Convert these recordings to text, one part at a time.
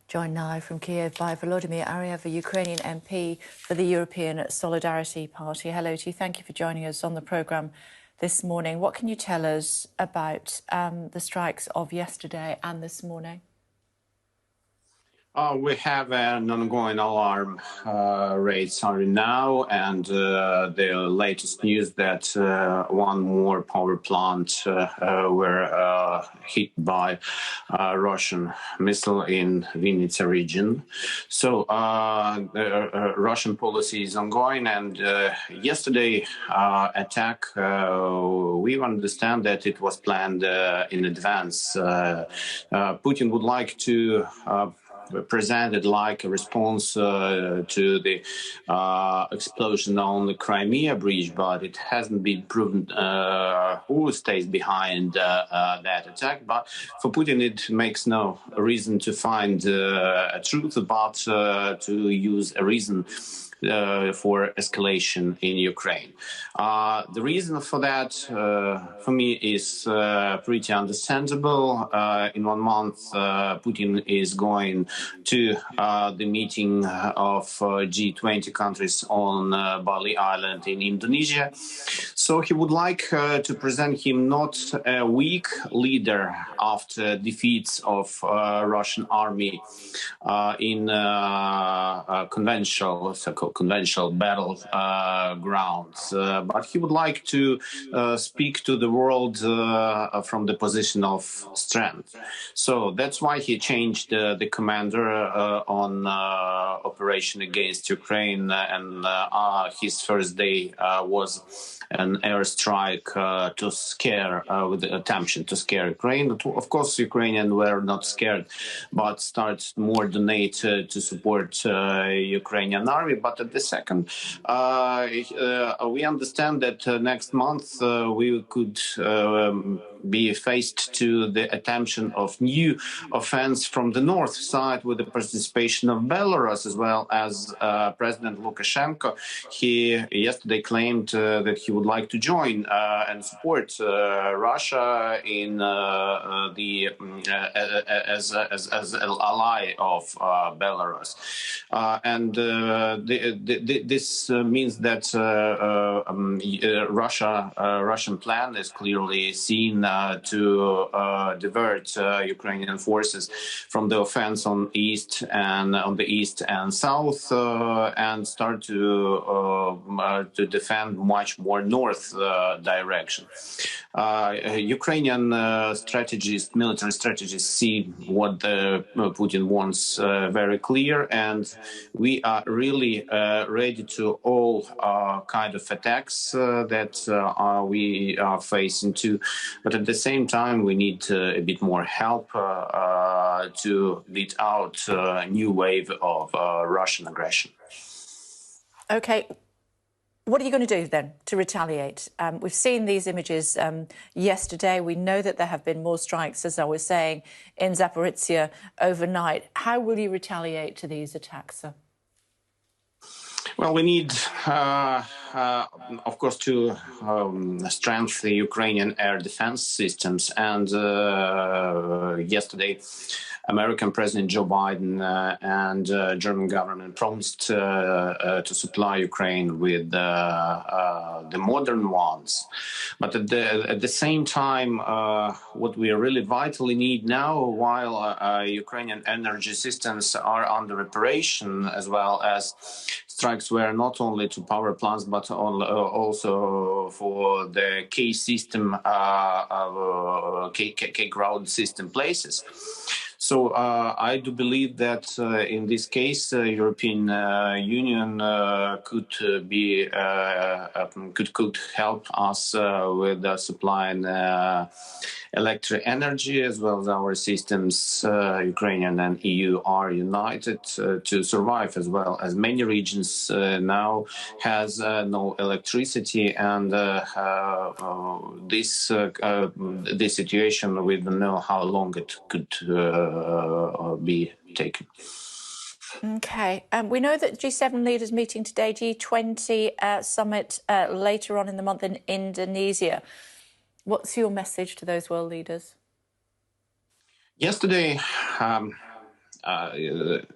Joined now from Kiev by Volodymyr Ar, a Ukrainian MP for the European Solidarity Party. Hello to you. Thank you for joining us on the programme this morning. What can you tell us about the strikes of yesterday and this morning? We have an ongoing alarm rates now, and the latest news that one more power plant were hit by Russian missile in Vinnytsia region. So the Russian policy is ongoing, and yesterday attack, we understand that it was planned in advance. Putin would like to presented like a response to the explosion on the Crimea bridge, but it hasn't been proven who stays behind that attack. But for Putin, it makes no reason to find a truth, but to use a reason for escalation in Ukraine. The reason for that, for me, is pretty understandable. In 1 month, Putin is going to the meeting of G20 countries on Bali Island in Indonesia. So he would like to present him not a weak leader after defeats of Russian army in conventional battle grounds, but he would like to speak to the world from the position of strength. So that's why he changed the commander on operation against Ukraine, and his first day was an airstrike to scare, with the attempt to scare Ukraine. Of course, Ukrainians were not scared, but started more donate to support Ukrainian army. But at the second, we understand that next month we could be faced to the attention of new offense from the north side with the participation of Belarus, as well as President Lukashenko. He yesterday claimed that he would like to join and support Russia in the as an ally of Belarus, and this means that Russian plan is clearly seen to divert Ukrainian forces from the offense on the east and south, and start to defend much more north direction. Ukrainian military strategists see what Putin wants very clear, and we are really ready to all kind of attacks that we are facing too. But at the same time, we need a bit more help to beat out a new wave of Russian aggression. Okay. What are you going to do then to retaliate? We've seen these images yesterday. We know that there have been more strikes, as I was saying, in Zaporizhzhia overnight. How will you retaliate to these attacks, sir? Well, we need, of course, to strengthen the Ukrainian air defense systems. And yesterday, American President Joe Biden and German government promised to supply Ukraine with the modern ones. But at the same time, what we really vitally need now, while Ukrainian energy systems are under reparation, as well as strikes were not only to power plants, but also for the K system, K ground system places. So I do believe that in this case, European Union could help us with supplying electric energy, as well as our systems. Ukrainian and EU are united to survive, as well as many regions now has no electricity, and this situation, we don't know how long it could be taken. Okay. We know that G7 leaders meeting today, G20 summit later on in the month in Indonesia. What's your message to those world leaders? Yesterday,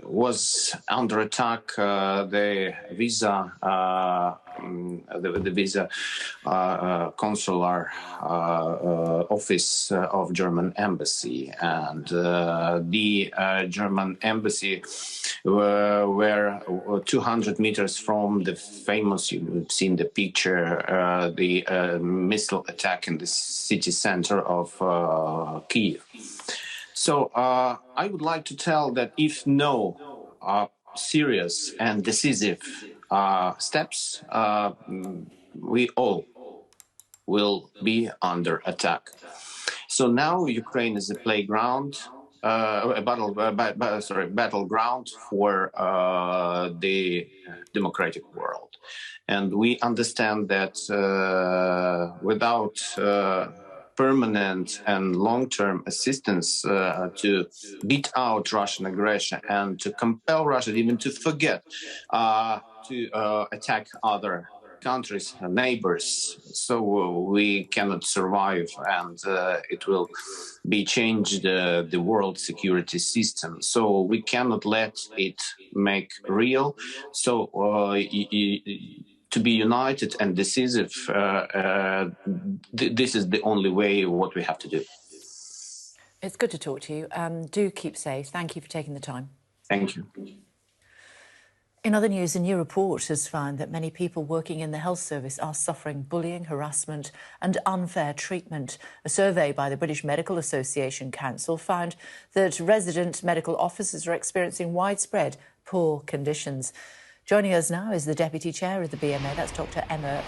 was under attack. The visa, the visa consular office of German embassy, and the German embassy were 200 meters from the famous. You've seen the picture, the missile attack in the city center of Kiev. So I would like to tell that if no serious and decisive steps, we all will be under attack. So now Ukraine is a playground, battleground for the democratic world. And we understand that without permanent and long-term assistance to beat out Russian aggression and to compel Russia even to forget to attack other countries, neighbors, so we cannot survive, and it will be changed the world security system. So we cannot let it make real. So to be united and decisive, this is the only way what we have to do. It's good to talk to you. Do keep safe. Thank you for taking the time. Thank you. In other news, a new report has found that many people working in the health service are suffering bullying, harassment and unfair treatment. A survey by the British Medical Association Council found that resident medical officers are experiencing widespread poor conditions. Joining us now is the Deputy Chair of the BMA, that's Dr. Emma